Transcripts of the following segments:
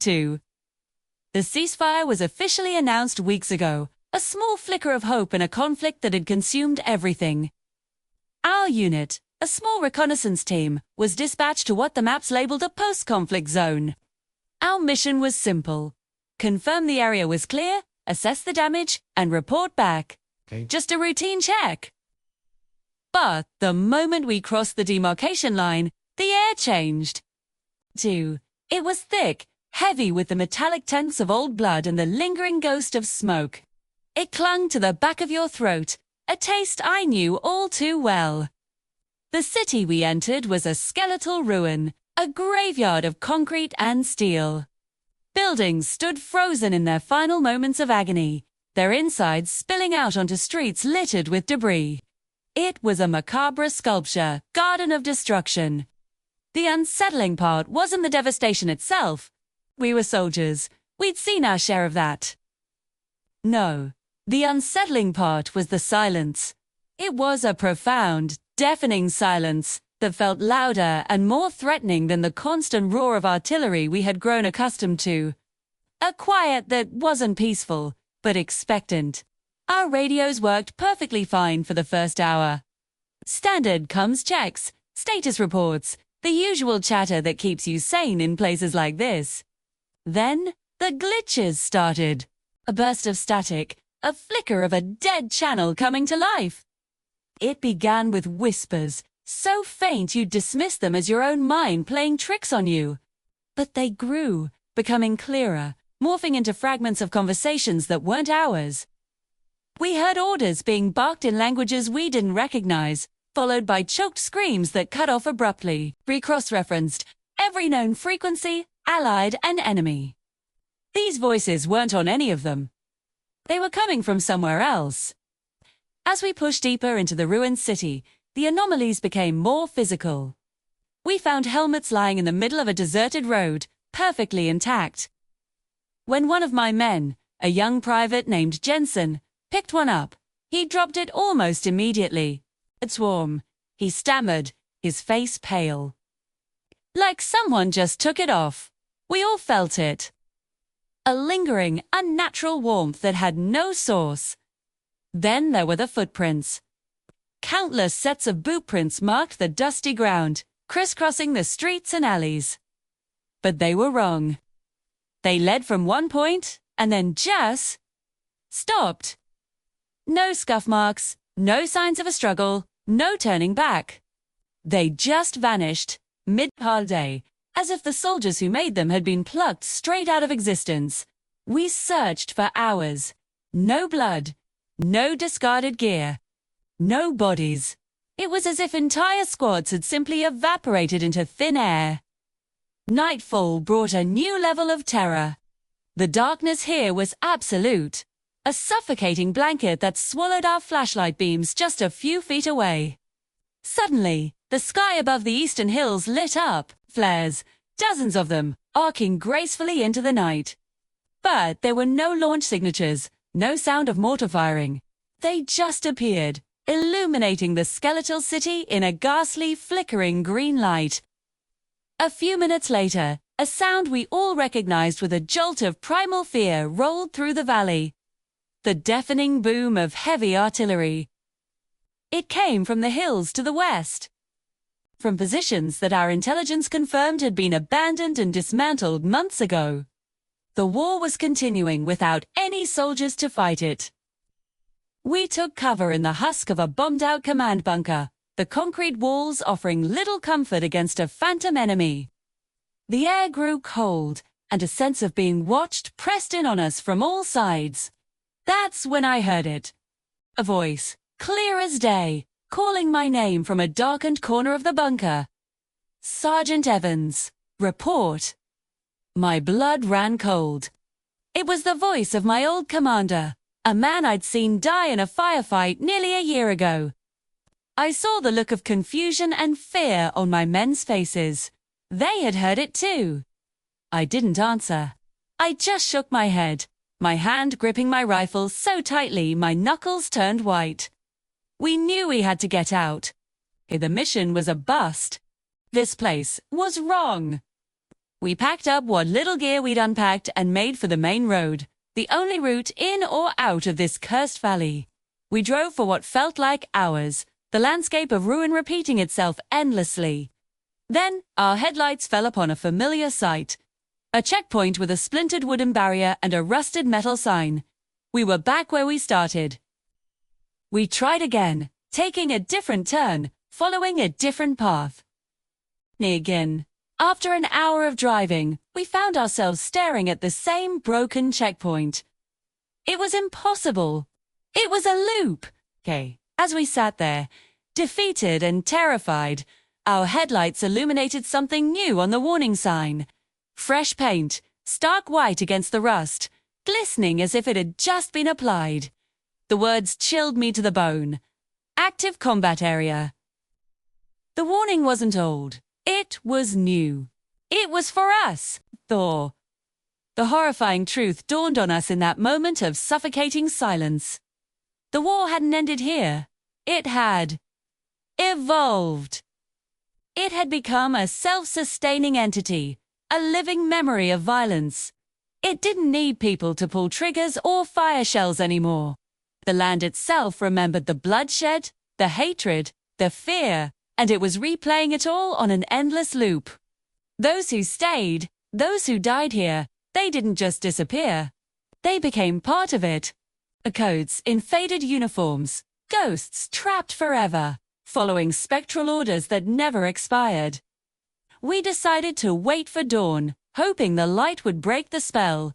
2. The ceasefire was officially announced weeks ago, a small flicker of hope in a conflict that had consumed everything. Our unit, a small reconnaissance team, was dispatched to what the maps labeled a post-conflict zone. Our mission was simple: confirm the area was clear, assess the damage, and report back. Okay. Just a routine check. But the moment we crossed the demarcation line, the air changed. 2. It was thick, heavy with the metallic tints of old blood and the lingering ghost of smoke. It clung to the back of your throat, a taste I knew all too well. The city we entered was a skeletal ruin, a graveyard of concrete and steel. Buildings stood frozen in their final moments of agony, their insides spilling out onto streets littered with debris. It was a macabre sculpture, garden of destruction. The unsettling part wasn't the devastation itself. We were soldiers. We'd seen our share of that. No, the unsettling part was the silence. It was a profound, deafening silence that felt louder and more threatening than the constant roar of artillery we had grown accustomed to. A quiet that wasn't peaceful, but expectant. Our radios worked perfectly fine for the first hour. Standard comms checks, status reports, the usual chatter that keeps you sane in places like this. Then, the glitches started. A burst of static, a flicker of a dead channel coming to life. It began with whispers, so faint you'd dismiss them as your own mind playing tricks on you. But they grew, becoming clearer, morphing into fragments of conversations that weren't ours. We heard orders being barked in languages we didn't recognize, followed by choked screams that cut off abruptly, re-cross-referenced every known frequency, allied and enemy. These voices weren't on any of them. They were coming from somewhere else. As we pushed deeper into the ruined city, the anomalies became more physical. We found helmets lying in the middle of a deserted road, perfectly intact. When one of my men, a young private named Jensen, picked one up, he dropped it almost immediately. It's warm, he stammered, his face pale. Like someone just took it off. We all felt it. A lingering, unnatural warmth that had no source. Then there were the footprints. Countless sets of boot prints marked the dusty ground, crisscrossing the streets and alleys. But they were wrong. They led from one point, and then just stopped. No scuff marks, no signs of a struggle, no turning back. They just vanished, mid-holiday, as if the soldiers who made them had been plucked straight out of existence. We searched for hours. No blood, no discarded gear, no bodies. It was as if entire squads had simply evaporated into thin air. Nightfall brought a new level of terror. The darkness here was absolute. A suffocating blanket that swallowed our flashlight beams just a few feet away. Suddenly, the sky above the eastern hills lit up, flares, dozens of them, arcing gracefully into the night. But there were no launch signatures, no sound of mortar firing. They just appeared, illuminating the skeletal city in a ghastly, flickering green light. A few minutes later, a sound we all recognized with a jolt of primal fear rolled through the valley. The deafening boom of heavy artillery. It came from the hills to the west. From positions that our intelligence confirmed had been abandoned and dismantled months ago. The war was continuing without any soldiers to fight it. We took cover in the husk of a bombed-out command bunker, the concrete walls offering little comfort against a phantom enemy. The air grew cold, and a sense of being watched pressed in on us from all sides. That's when I heard it. A voice, clear as day, calling my name from a darkened corner of the bunker. Sergeant Evans, report. My blood ran cold. It was the voice of my old commander, a man I'd seen die in a firefight nearly a year ago. I saw the look of confusion and fear on my men's faces. They had heard it too. I didn't answer. I just shook my head, my hand gripping my rifle so tightly my knuckles turned white. We knew we had to get out. The mission was a bust. This place was wrong. We packed up what little gear we'd unpacked and made for the main road, the only route in or out of this cursed valley. We drove for what felt like hours, the landscape of ruin repeating itself endlessly. Then, our headlights fell upon a familiar sight. A checkpoint with a splintered wooden barrier and a rusted metal sign. We were back where we started. We tried again, taking a different turn, following a different path. Again. After an hour of driving, we found ourselves staring at the same broken checkpoint. It was impossible. It was a loop. As we sat there, defeated and terrified, our headlights illuminated something new on the warning sign. Fresh paint, stark white against the rust, glistening as if it had just been applied. The words chilled me to the bone. Active combat area. The warning wasn't old. It was new. It was for us, Thor. The horrifying truth dawned on us in that moment of suffocating silence. The war hadn't ended here. It had evolved. It had become a self-sustaining entity, a living memory of violence. It didn't need people to pull triggers or fire shells anymore. The land itself remembered the bloodshed, the hatred, the fear, and it was replaying it all on an endless loop. Those who stayed, those who died here, they didn't just disappear. They became part of it. Codes in faded uniforms, ghosts trapped forever, following spectral orders that never expired. We decided to wait for dawn, hoping the light would break the spell.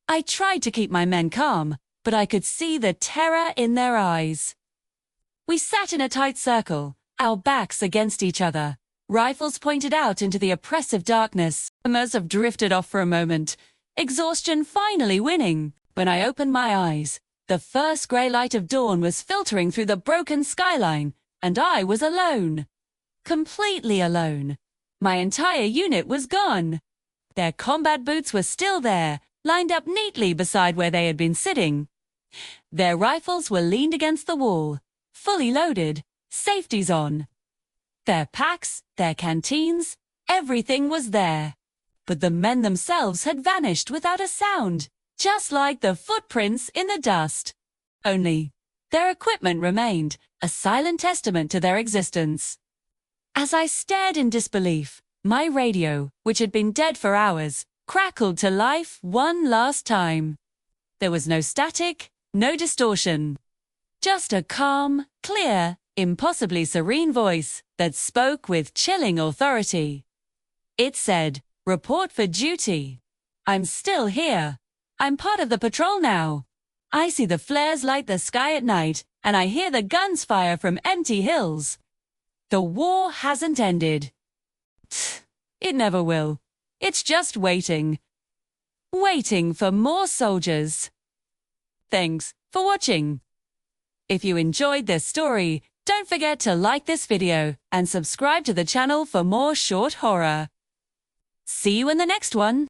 I tried to keep my men calm, but I could see the terror in their eyes. We sat in a tight circle, our backs against each other, rifles pointed out into the oppressive darkness. I must have drifted off for a moment, exhaustion finally winning. When I opened my eyes, the first grey light of dawn was filtering through the broken skyline, and I was alone. Completely alone. My entire unit was gone. Their combat boots were still there, lined up neatly beside where they had been sitting. Their rifles were leaned against the wall, fully loaded, safeties on. Their packs, their canteens, everything was there. But the men themselves had vanished without a sound, just like the footprints in the dust. Only, their equipment remained, a silent testament to their existence. As I stared in disbelief, my radio, which had been dead for hours, crackled to life one last time. There was no static, no distortion. Just a calm, clear, impossibly serene voice that spoke with chilling authority. It said, "Report for duty. I'm still here. I'm part of the patrol now. I see the flares light the sky at night, and I hear the guns fire from empty hills. The war hasn't ended. It never will. It's just waiting. Waiting for more soldiers." Thanks for watching. If you enjoyed this story, don't forget to like this video and subscribe to the channel for more short horror. See you in the next one.